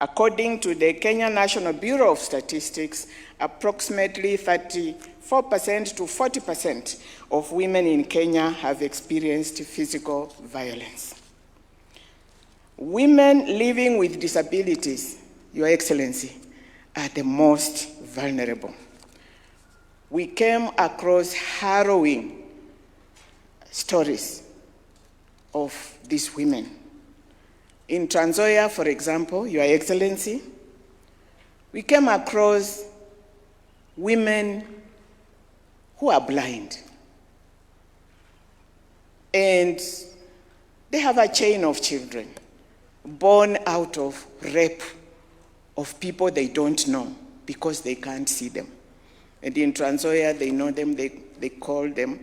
According to the Kenya National Bureau of Statistics, approximately 34% to 40% of women in Kenya have experienced physical violence. Women living with disabilities, Your Excellency, are the most vulnerable. We came across harrowing stories of these women. In Trans Nzoia, for example, Your Excellency, we came across women who are blind. And they have a chain of children born out of rape of people they don't know because they can't see them. And in Trans Nzoia, they know them, they call them,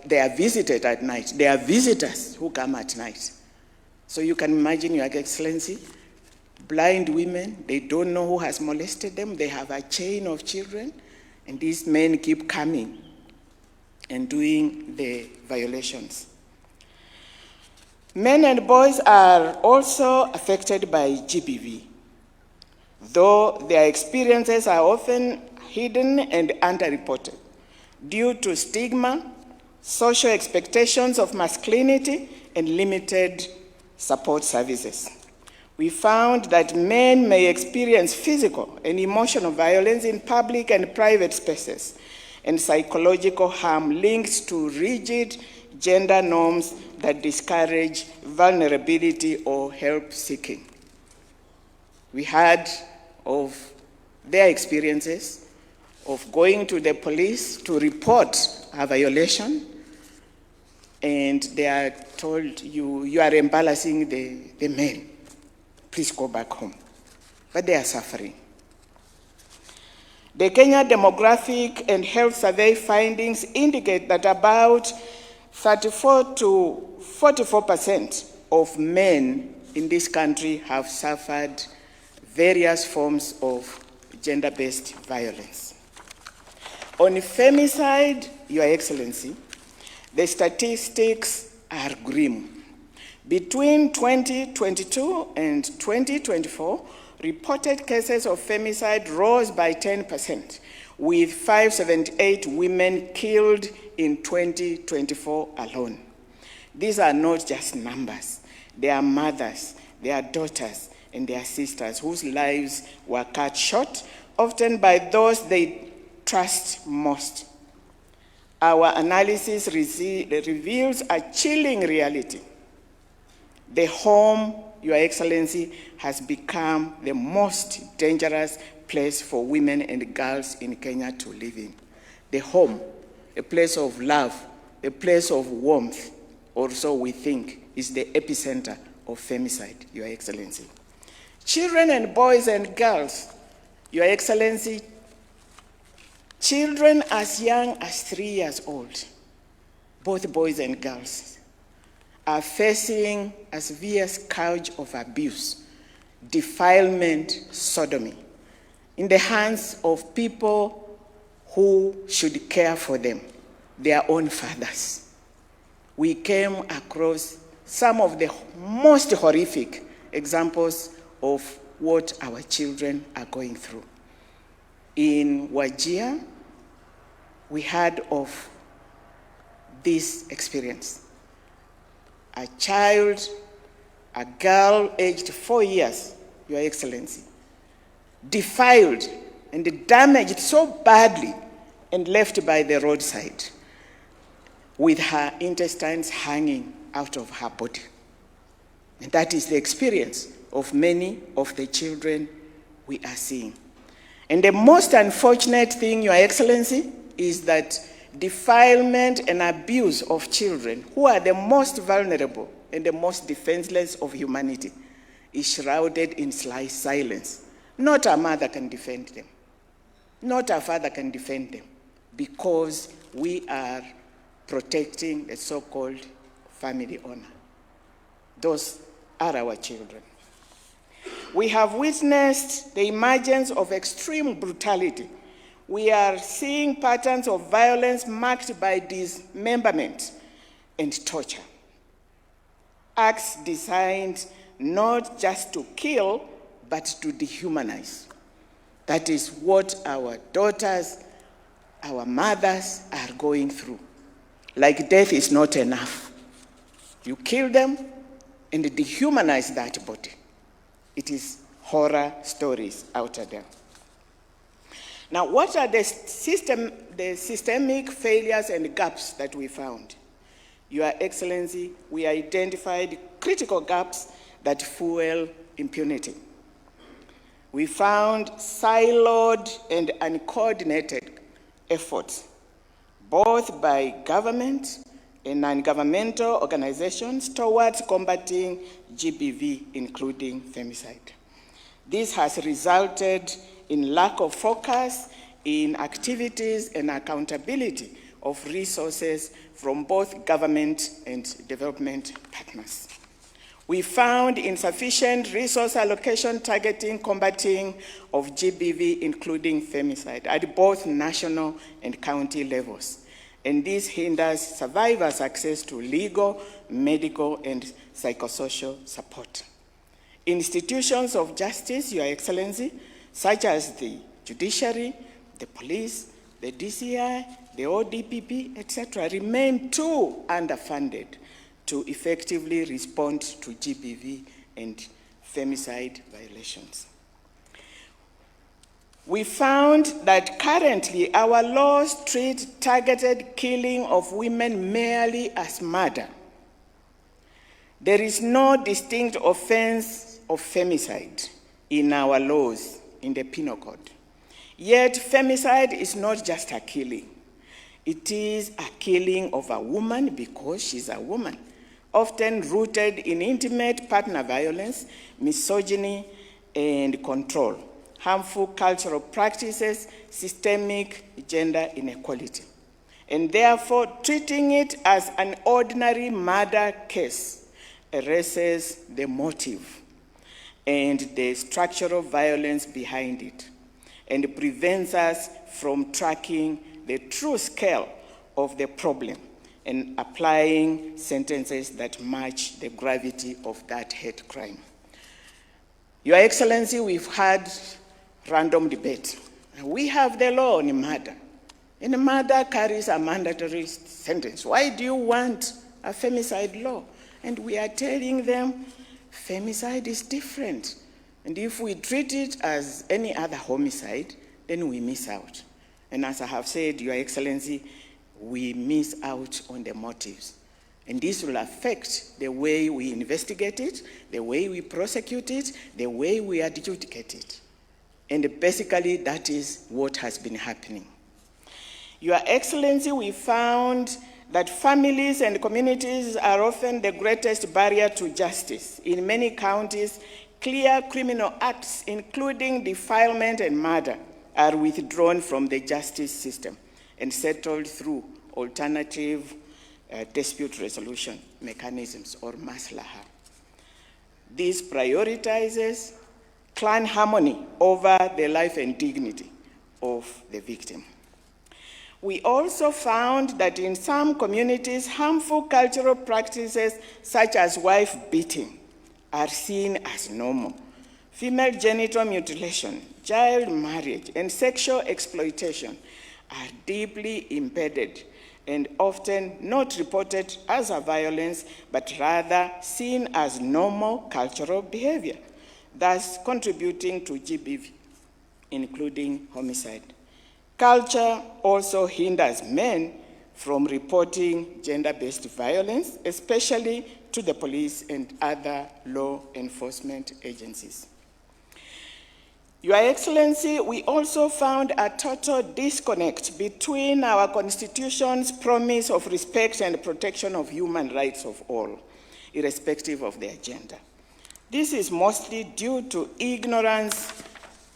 they are visited at night. They are visitors who come at night. So you can imagine, Your Excellency, blind women, they don't know who has molested them. They have a chain of children, and these men keep coming and doing the violations. Men and boys are also affected by GBV, though their experiences are often hidden and underreported due to stigma, social expectations of masculinity, and limited support services. We found that men may experience physical and emotional violence in public and private spaces, and psychological harm linked to rigid gender norms that discourage vulnerability or help seeking. We heard of their experiences of going to the police to report a violation, and they are told, you are embarrassing the men. Please go back home. But they are suffering. The Kenya Demographic and Health Survey findings indicate that about 34 to 44% of men in this country have suffered various forms of gender-based violence. On femicide, Your Excellency, the statistics are grim. Between 2022 and 2024, reported cases of femicide rose by 10%, with 578 women killed in 2024 alone. These are not just numbers. They are mothers, they are daughters, and their sisters whose lives were cut short, often by those they trust most. Our analysis reveals a chilling reality. The home, Your Excellency, has become the most dangerous place for women and girls in Kenya to live in. The home, a place of love, a place of warmth, also we think is the epicenter of femicide, Your Excellency. Children and boys and girls, Your Excellency, children as young as 3 years old, both boys and girls, are facing a severe scourge of abuse, defilement, sodomy, in the hands of people who should care for them, their own fathers. We came across some of the most horrific examples of what our children are going through. In Wajir, we heard of this experience. A child, a girl aged 4 years, Your Excellency, defiled and damaged so badly and left by the roadside with her intestines hanging out of her body. And that is the experience of many of the children we are seeing. And the most unfortunate thing, Your Excellency, is that defilement and abuse of children, who are the most vulnerable and the most defenseless of humanity, is shrouded in silence. Not a mother can defend them. Not a father can defend them, because we are protecting the so-called family honor. Those are our children. We have witnessed the emergence of extreme brutality. We are seeing patterns of violence marked by dismemberment and torture. Acts designed not just to kill, but to dehumanize. That is what our daughters, our mothers are going through. Like death is not enough. You kill them and dehumanize that body. It is horror stories out there. Now, what are the systemic failures and gaps that we found? Your Excellency, we identified critical gaps that fuel impunity. We found siloed and uncoordinated efforts, both by government and non-governmental organizations towards combating GBV, including femicide. This has resulted in lack of focus in activities and accountability of resources from both government and development partners. We found insufficient resource allocation targeting combating of GBV, including femicide, at both national and county levels. And this hinders survivors' access to legal, medical, and psychosocial support. Institutions of justice, Your Excellency, such as the judiciary, the police, the DCI, the ODPP, etc., remain too underfunded to effectively respond to GBV and femicide violations. We found that currently our laws treat targeted killing of women merely as murder. There is no distinct offense of femicide in our laws, in the Penal Code. Yet femicide is not just a killing. It is a killing of a woman because she's a woman, often rooted in intimate partner violence, misogyny, and control, harmful cultural practices, systemic gender inequality. And therefore, treating it as an ordinary murder case erases the motive and the structural violence behind it, and prevents us from tracking the true scale of the problem and applying sentences that match the gravity of that hate crime. Your Excellency, we've had random debate. We have the law on murder, and murder carries a mandatory sentence. Why do you want a femicide law? And we are telling them femicide is different. And if we treat it as any other homicide, then we miss out. And as I have said, Your Excellency, we miss out on the motives. And this will affect the way we investigate it, the way we prosecute it, the way we adjudicate it. And basically, that is what has been happening. Your Excellency, we found that families and communities are often the greatest barrier to justice. In many counties, clear criminal acts, including defilement and murder, are withdrawn from the justice system and settled through alternative dispute resolution mechanisms, or maslaha. This prioritizes clan harmony over the life and dignity of the victim. We also found that in some communities, harmful cultural practices such as wife beating are seen as normal. Female genital mutilation, child marriage, and sexual exploitation are deeply embedded and often not reported as a violence, but rather seen as normal cultural behavior, thus contributing to GBV, including homicide. Culture also hinders men from reporting gender-based violence, especially to the police and other law enforcement agencies. Your Excellency, we also found a total disconnect between our Constitution's promise of respect and protection of human rights of all, irrespective of their gender. This is mostly due to ignorance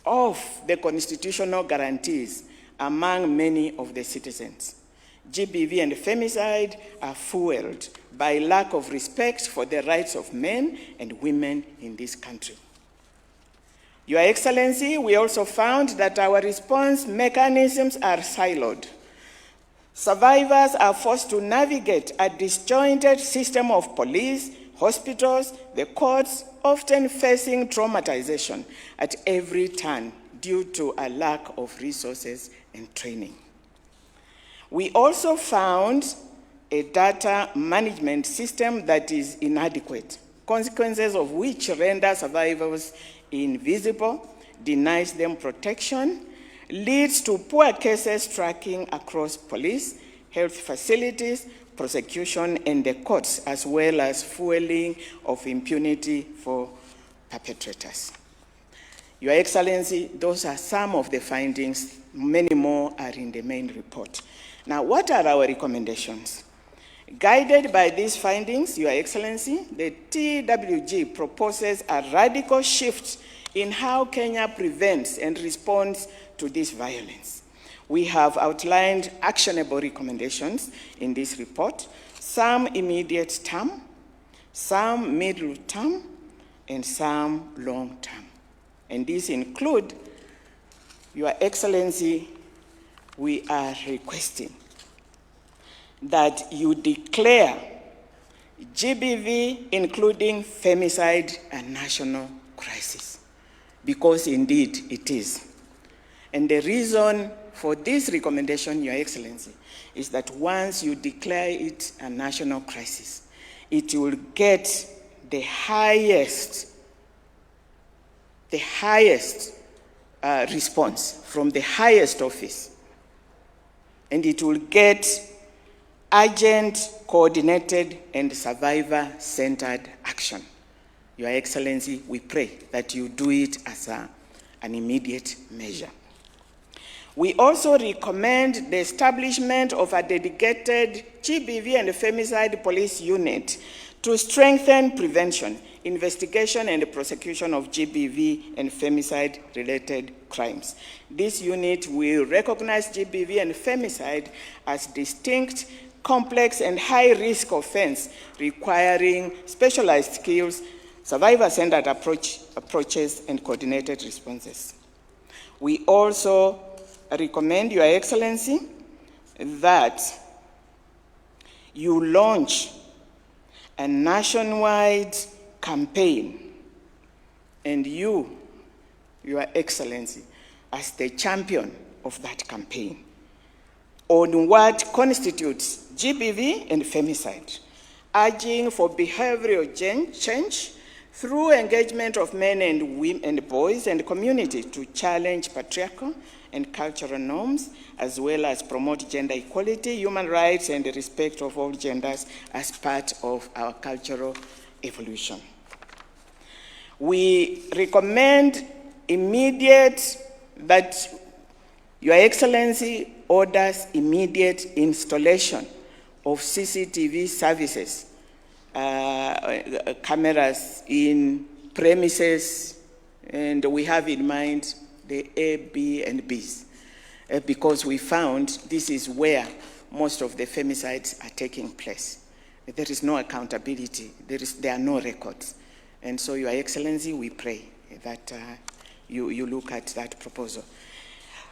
of the constitutional guarantees among many of the citizens. GBV and femicide are fueled by lack of respect for the rights of men and women in this country. Your Excellency, we also found that our response mechanisms are siloed. Survivors are forced to navigate a disjointed system of police, hospitals, the courts, often facing traumatization at every turn due to a lack of resources and training. We also found a data management system that is inadequate, consequences of which render survivors invisible, denies them protection, leads to poor cases tracking across police, health facilities, prosecution, and the courts, as well as fueling of impunity for perpetrators. Your Excellency, those are some of the findings. Many more are in the main report. Now, what are our recommendations? Guided by these findings, Your Excellency, the TWG proposes a radical shift in how Kenya prevents and responds to this violence. We have outlined actionable recommendations in this report, some immediate term, some middle term, and some long term. And these include, Your Excellency, we are requesting that you declare GBV, including femicide, a national crisis, because indeed it is. And the reason for this recommendation, Your Excellency, is that once you declare it a national crisis, it will get the highest response from the highest office. And it will get urgent, coordinated, and survivor-centered action. Your Excellency, we pray that you do it as an immediate measure. We also recommend the establishment of a dedicated GBV and femicide police unit to strengthen prevention, investigation, and prosecution of GBV and femicide-related crimes. This unit will recognize GBV and femicide as distinct, complex, and high-risk offense requiring specialized skills, survivor-centered approaches, and coordinated responses. We also recommend, Your Excellency, that you launch a nationwide campaign, and you, Your Excellency, as the champion of that campaign, on what constitutes GBV and femicide, urging for behavioral change through engagement of men and women and boys and community to challenge patriarchal and cultural norms, as well as promote gender equality, human rights, and the respect of all genders as part of our cultural evolution. We recommend that Your Excellency orders immediate installation of CCTV services, cameras in premises, and we have in mind the A, B, and Bs, because we found this is where most of the femicides are taking place. There is no accountability, there are no records. And so, Your Excellency, we pray that you look at that proposal.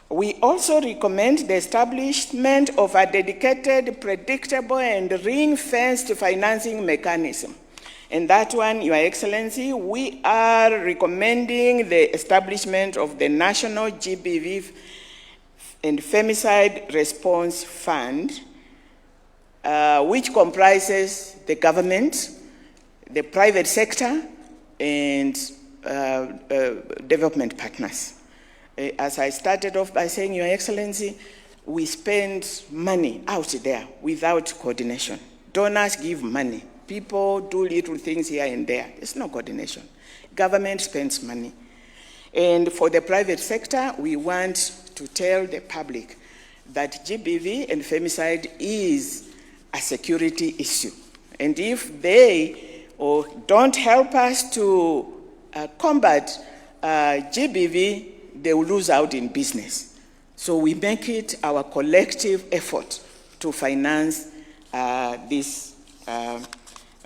We also recommend the establishment of a dedicated, predictable, and ring-fenced financing mechanism. And that one, Your Excellency, we are recommending the establishment of the National GBV and Femicide Response Fund, which comprises the government, the private sector, and development partners. As I started off by saying, Your Excellency, we spend money out there without coordination. Donors give money. People do little things here and there. There's no coordination. Government spends money. And for the private sector, we want to tell the public that GBV and femicide is a security issue. And if they don't help us to combat GBV, they will lose out in business. So we make it our collective effort to finance this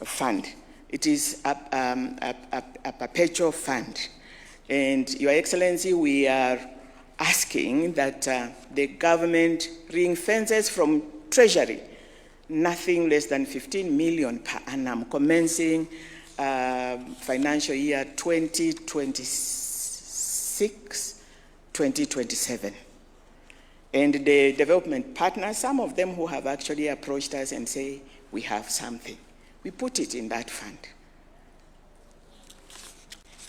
fund. It is a perpetual fund. And Your Excellency, we are asking that the government ring fences from Treasury nothing less than 15 million per annum, commencing financial year 2026-2027. And the development partners, some of them who have actually approached us and say, we have something. We put it in that fund.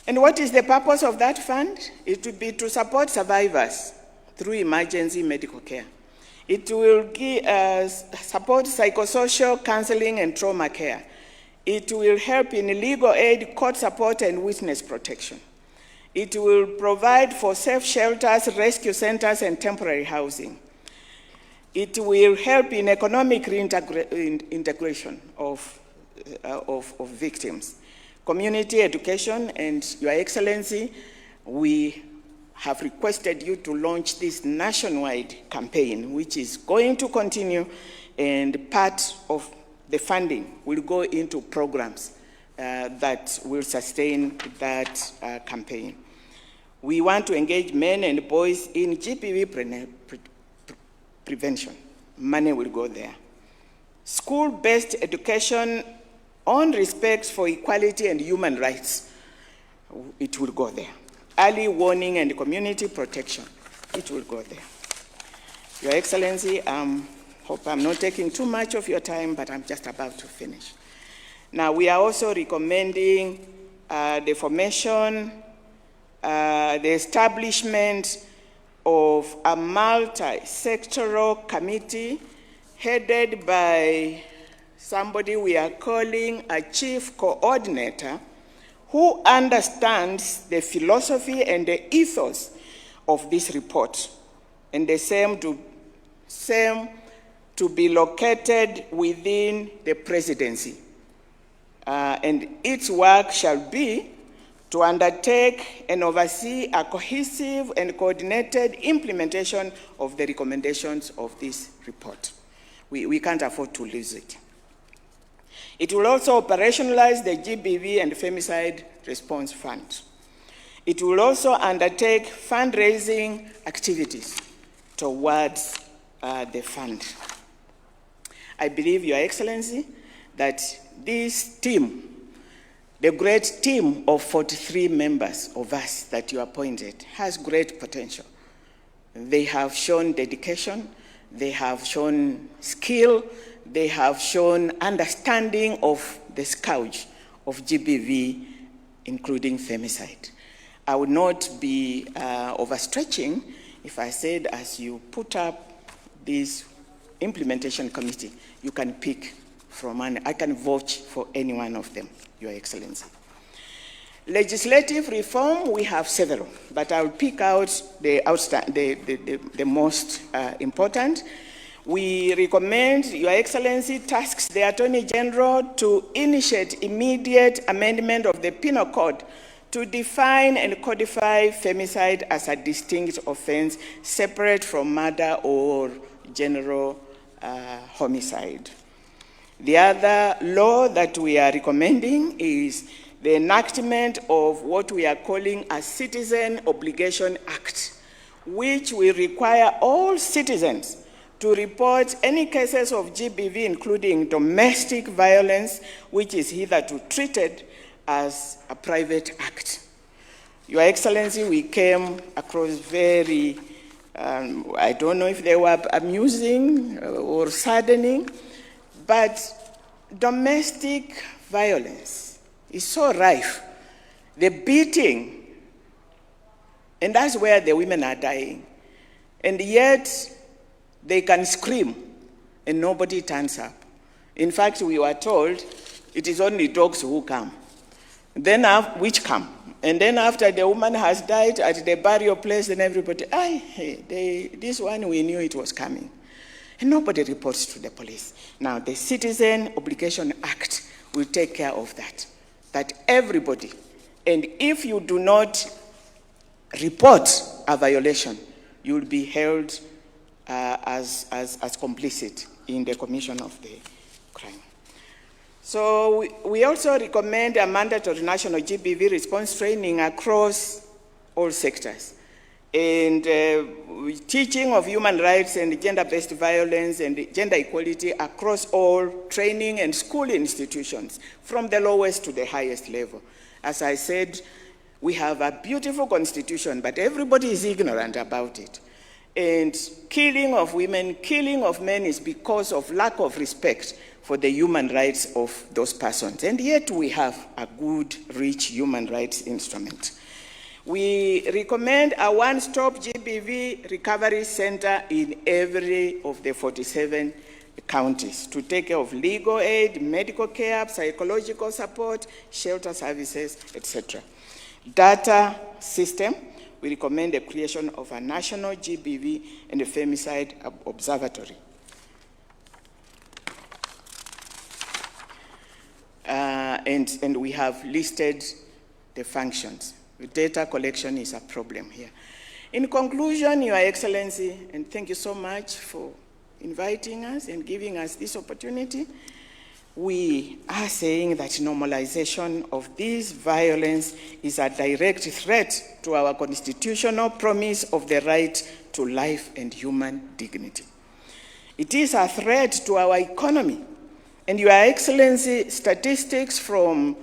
And what is the purpose of that fund? It will be to support survivors through emergency medical care. It will support psychosocial counseling and trauma care. It will help in legal aid, court support, and witness protection. It will provide for safe shelters, rescue centers, and temporary housing. It will help in economic integration of victims. Community education, and Your Excellency, we have requested you to launch this nationwide campaign, which is going to continue, and part of the funding will go into programs that will sustain that campaign. We want to engage men and boys in GBV prevention. Money will go there. School-based education on respect for equality and human rights, it will go there. Early warning and community protection, it will go there. Your Excellency, hope I'm not taking too much of your time, but I'm just about to finish. Now, we are also recommending the formation, the establishment of a multi-sectoral committee headed by somebody we are calling a chief coordinator who understands the philosophy and the ethos of this report, and the same to be located within the presidency. And its work shall be to undertake and oversee a cohesive and coordinated implementation of the recommendations of this report. We can't afford to lose it. It will also operationalize the GBV and Femicide Response Fund. It will also undertake fundraising activities towards the fund. I believe, Your Excellency, that this team, the great team of 43 members of us that you appointed, has great potential. They have shown dedication, they have shown skill, they have shown understanding of the scourge of GBV, including femicide. I would not be overstretching if I said, as you put up this implementation committee, you can pick from, and I can vouch for any one of them, Your Excellency. Legislative reform, we have several, but I'll pick out the most important. We recommend, Your Excellency tasks the Attorney General to initiate immediate amendment of the Penal Code to define and codify femicide as a distinct offense separate from murder or general homicide. The other law that we are recommending is the enactment of what we are calling a Citizen Obligation Act, which will require all citizens to report any cases of GBV, including domestic violence, which is hitherto treated as a private act. Your Excellency, we came across very, I don't know if they were amusing or saddening, but domestic violence is so rife. The beating, and that's where the women are dying. And yet, they can scream, and nobody turns up. In fact, we were told it is only dogs who come, which come. And then after the woman has died at the burial place, then everybody, this one, we knew it was coming. And nobody reports to the police. Now, the Citizen Obligation Act will take care of that everybody, and if you do not report a violation, you will be held as complicit in the commission of the crime. So we also recommend a mandatory national GBV response training across all sectors. And teaching of human rights and gender-based violence and gender equality across all training and school institutions, from the lowest to the highest level. As I said, we have a beautiful constitution, but everybody is ignorant about it. And killing of women, killing of men is because of lack of respect for the human rights of those persons. And yet we have a good, rich human rights instrument. We recommend a one-stop GBV recovery center in every of the 47 counties to take care of legal aid, medical care, psychological support, shelter services, etc. Data system, we recommend the creation of a national GBV and a femicide observatory. And we have listed the functions. Data collection is a problem here. In conclusion, Your Excellency, and thank you so much for inviting us and giving us this opportunity, we are saying that normalization of this violence is a direct threat to our constitutional promise of the right to life and human dignity. It is a threat to our economy. And Your Excellency, statistics from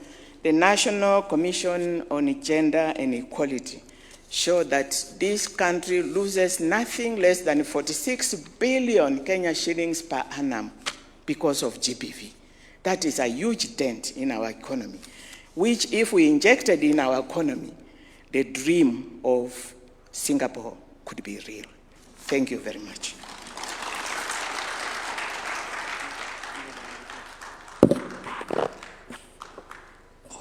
the National Commission on Gender and Equality show that this country loses nothing less than 46 billion Kenya shillings per annum because of GBV. That is a huge dent in our economy, which if we injected in our economy, the dream of Singapore could be real. Thank you very much.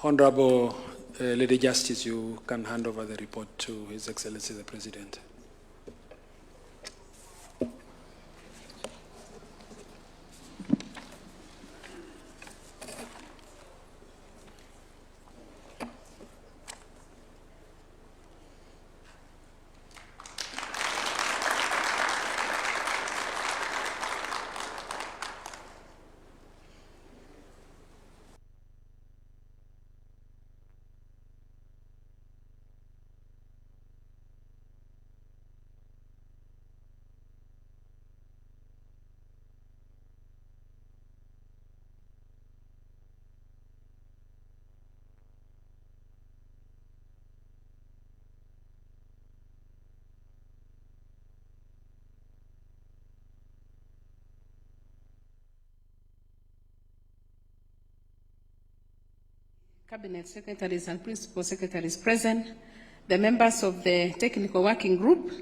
Honorable Lady Justice, you can hand over the report to His Excellency the President. Cabinet secretaries and principal secretaries present, the members of the technical working group,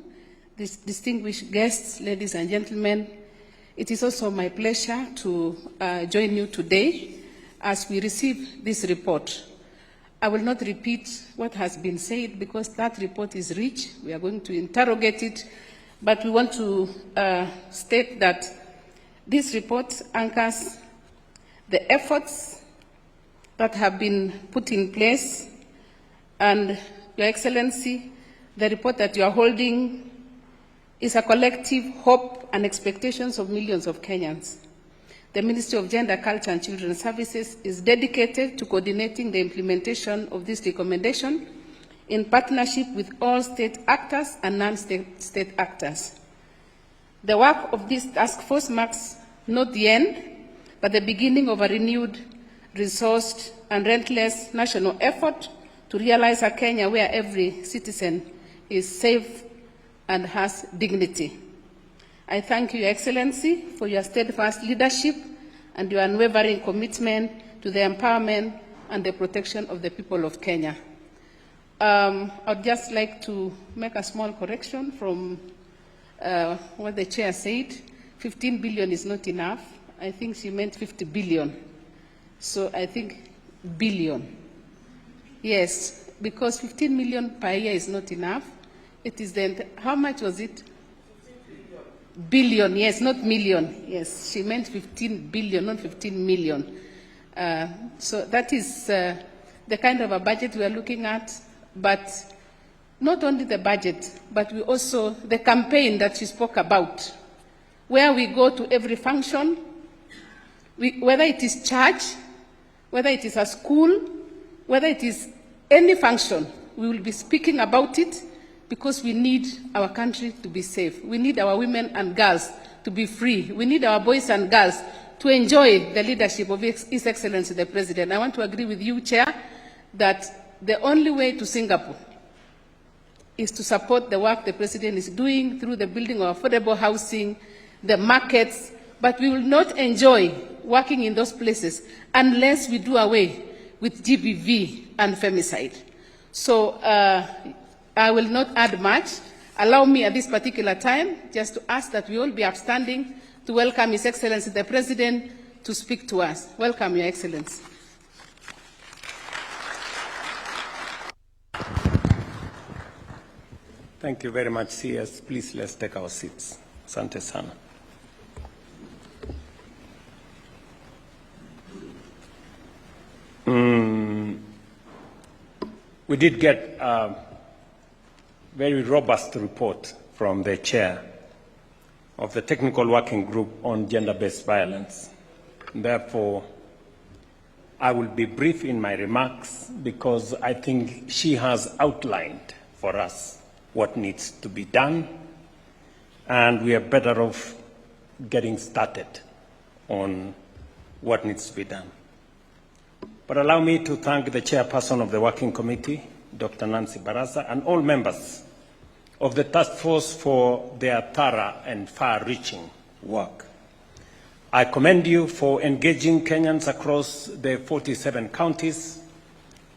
distinguished guests, ladies and gentlemen, it is also my pleasure to join you today as we receive this report. I will not repeat what has been said because that report is rich. We are going to interrogate it, but we want to state that this report anchors the efforts that have been put in place, and Your Excellency, the report that you are holding is a collective hope and expectations of millions of Kenyans. The Ministry of Gender, Culture and Children's Services is dedicated to coordinating the implementation of this recommendation in partnership with all state actors and non-state actors. The work of this task force marks not the end, but the beginning of a renewed, resourced and relentless national effort to realize a Kenya where every citizen is safe and has dignity. I thank you, Your Excellency, for your steadfast leadership and your unwavering commitment to the empowerment and the protection of the people of Kenya. I'd just like to make a small correction from what the chair said. 15 billion is not enough. I think she meant 50 billion. So I think billion. Yes, because 15 million per year is not enough. It is then, how much was it? Billion, yes, not million. Yes, she meant 15 billion, not 15 million. So that is the kind of a budget we are looking at, but not only the budget, but we also, the campaign that she spoke about, where we go to every function, whether it is church, whether it is a school, whether it is any function, we will be speaking about it because we need our country to be safe. We need our women and girls to be free. We need our boys and girls to enjoy the leadership of His Excellency the President. I want to agree with you, Chair, that the only way to Singapore is to support the work the President is doing through the building of affordable housing, the markets, but we will not enjoy working in those places unless we do away with GBV and femicide. So I will not add much. Allow me at this particular time just to ask that we all be upstanding to welcome His Excellency the President to speak to us. Welcome, Your Excellency. Thank you very much, CS. Please, let's take our seats. Asante sana. We did get a very robust report from the chair of the Technical Working Group on Gender-Based Violence. Therefore, I will be brief in my remarks because I think she has outlined for us what needs to be done, and we are better off getting started on what needs to be done. But allow me to thank the chairperson of the Working Committee, Dr. Nancy Barasa, and all members of the task force for their thorough and far-reaching work. I commend you for engaging Kenyans across the 47 counties,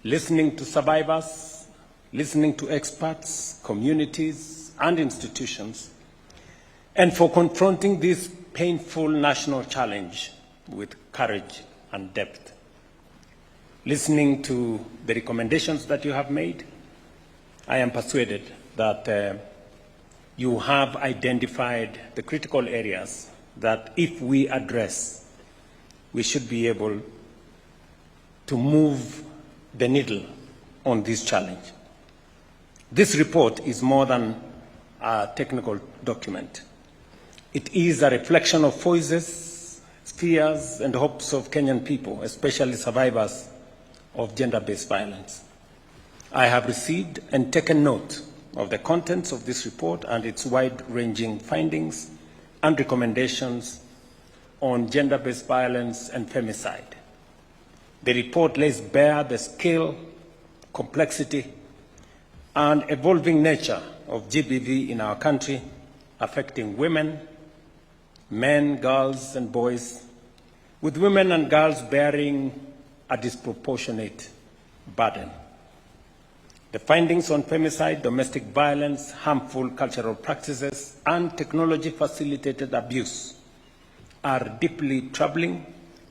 listening to survivors, listening to experts, communities, and institutions, and for confronting this painful national challenge with courage and depth. Listening to the recommendations that you have made, I am persuaded that you have identified the critical areas that if we address, we should be able to move the needle on this challenge. This report is more than a technical document. It is a reflection of voices, fears, and hopes of Kenyan people, especially survivors of gender-based violence. I have received and taken note of the contents of this report and its wide-ranging findings and recommendations on gender-based violence and femicide. The report lays bare the scale, complexity, and evolving nature of GBV in our country, affecting women, men, girls, and boys, with women and girls bearing a disproportionate burden. The findings on femicide, domestic violence, harmful cultural practices, and technology-facilitated abuse are deeply troubling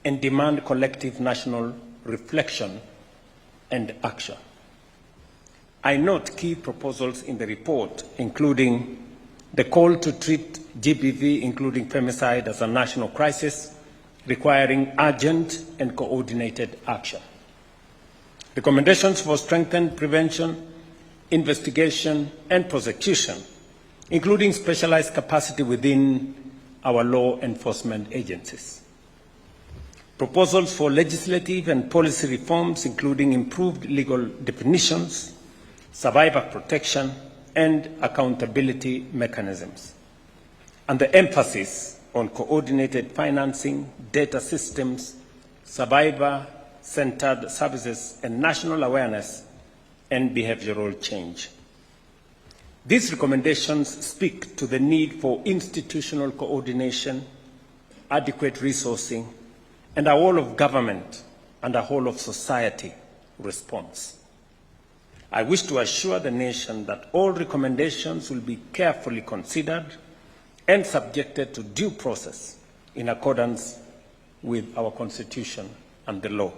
and demand collective national reflection and action. I note key proposals in the report, including the call to treat GBV, including femicide, as a national crisis, requiring urgent and coordinated action. Recommendations for strengthened prevention, investigation, and prosecution, including specialized capacity within our law enforcement agencies. Proposals for legislative and policy reforms, including improved legal definitions, survivor protection, and accountability mechanisms. And the emphasis on coordinated financing, data systems, survivor-centered services, and national awareness and behavioral change. These recommendations speak to the need for institutional coordination, adequate resourcing, and a whole of government and a whole of society response. I wish to assure the nation that all recommendations will be carefully considered and subjected to due process in accordance with our Constitution and the law.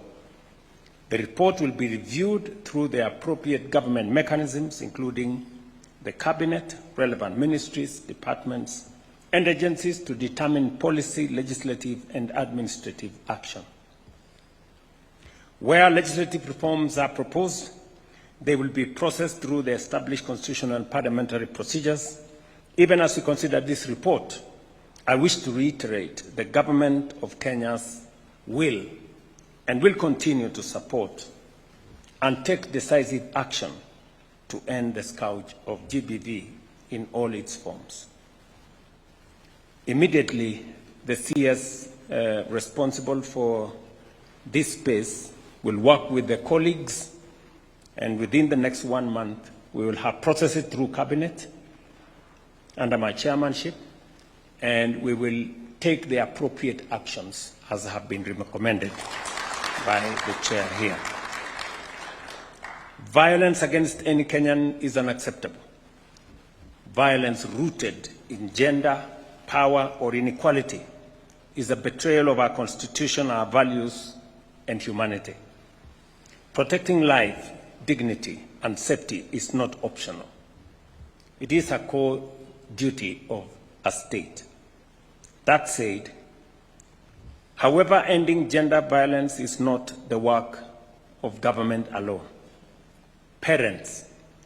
The report will be reviewed through the appropriate government mechanisms, including the Cabinet, relevant ministries, departments, and agencies to determine policy, legislative, and administrative action. Where legislative reforms are proposed, they will be processed through the established constitutional and parliamentary procedures. Even as we consider this report, I wish to reiterate the government of Kenya's will and will continue to support and take decisive action to end the scourge of GBV in all its forms. Immediately, the CS responsible for this space will work with the colleagues, and within the next 1 month, we will have processed it through cabinet under my chairmanship, and we will take the appropriate actions as have been recommended by the chair here. Violence against any Kenyan is unacceptable. Violence rooted in gender, power, or inequality is a betrayal of our Constitution, our values, and humanity. Protecting life, dignity, and safety is not optional. It is a core duty of a state. That said, however, ending gender violence is not the work of government alone. Parents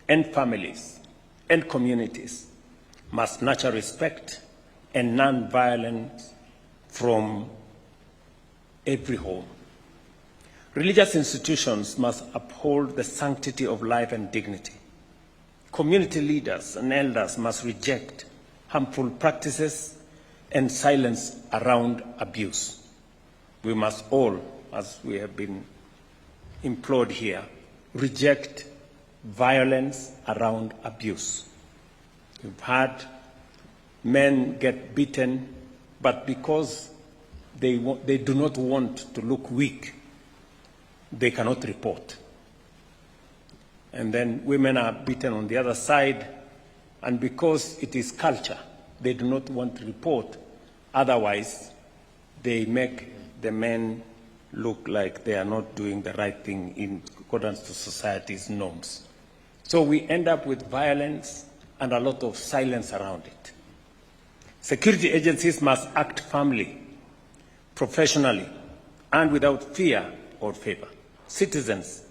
and families and communities must nurture respect and non-violence from every home. Religious institutions must uphold the sanctity of life and dignity. Community leaders and elders must reject harmful practices and silence around abuse. We must all, as we have been implored here, reject violence around abuse. We've had men get beaten, but because they do not want to look weak, they cannot report. And then women are beaten on the other side, and because it is culture, they do not want to report. Otherwise, they make the men look like they are not doing the right thing in accordance to society's norms. So we end up with violence and a lot of silence around it. Security agencies must act firmly, professionally, and without fear or favor. Citizens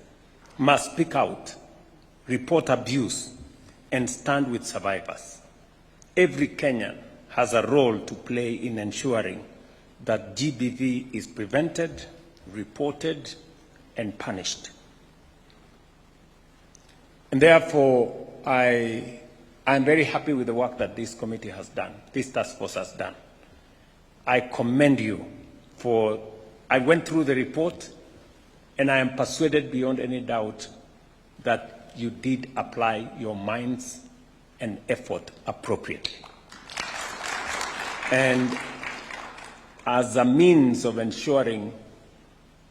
must speak out, report abuse, and stand with survivors. Every Kenyan has a role to play in ensuring that GBV is prevented, reported, and punished. And therefore, I am very happy with the work that this committee has done, this task force has done. I commend you for, I went through the report, and I am persuaded beyond any doubt that you did apply your minds and effort appropriately. And as a means of ensuring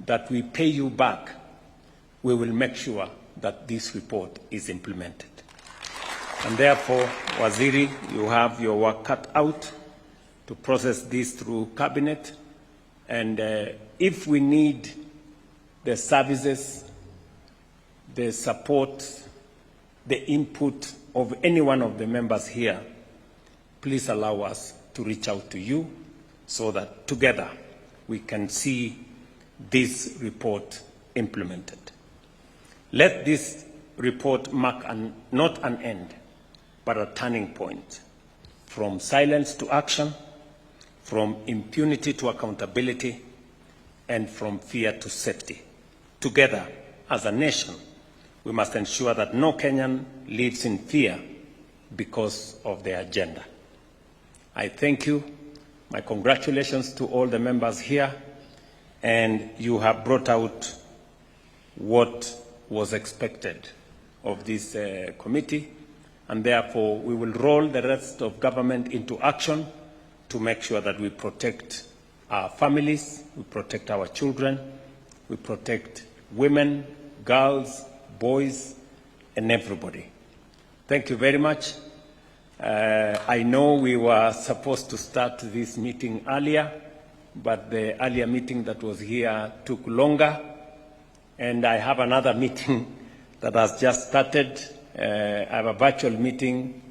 that we pay you back, we will make sure that this report is implemented. And therefore, Waziri, you have your work cut out to process this through cabinet. And if we need the services, the support, the input of any one of the members here, please allow us to reach out to you so that together we can see this report implemented. Let this report mark not an end, but a turning point, from silence to action, from impunity to accountability, and from fear to safety. Together, as a nation, we must ensure that no Kenyan lives in fear because of their gender. I thank you. My congratulations to all the members here, and you have brought out what was expected of this committee, and therefore we will roll the rest of government into action to make sure that we protect our families, we protect our children, we protect women, girls, boys, and everybody. Thank you very much. I know we were supposed to start this meeting earlier, but the earlier meeting that was here took longer, and I have another meeting that has just started. I have a virtual meeting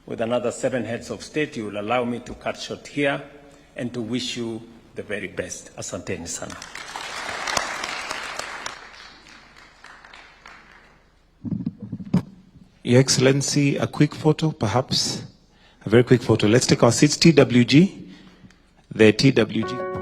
with another 7 heads of state. You will allow me to cut short here and to wish you the very best. Asanteni sana. Your Excellency, a quick photo, perhaps? A very quick photo. Let's take our seats. TWG. The TWG.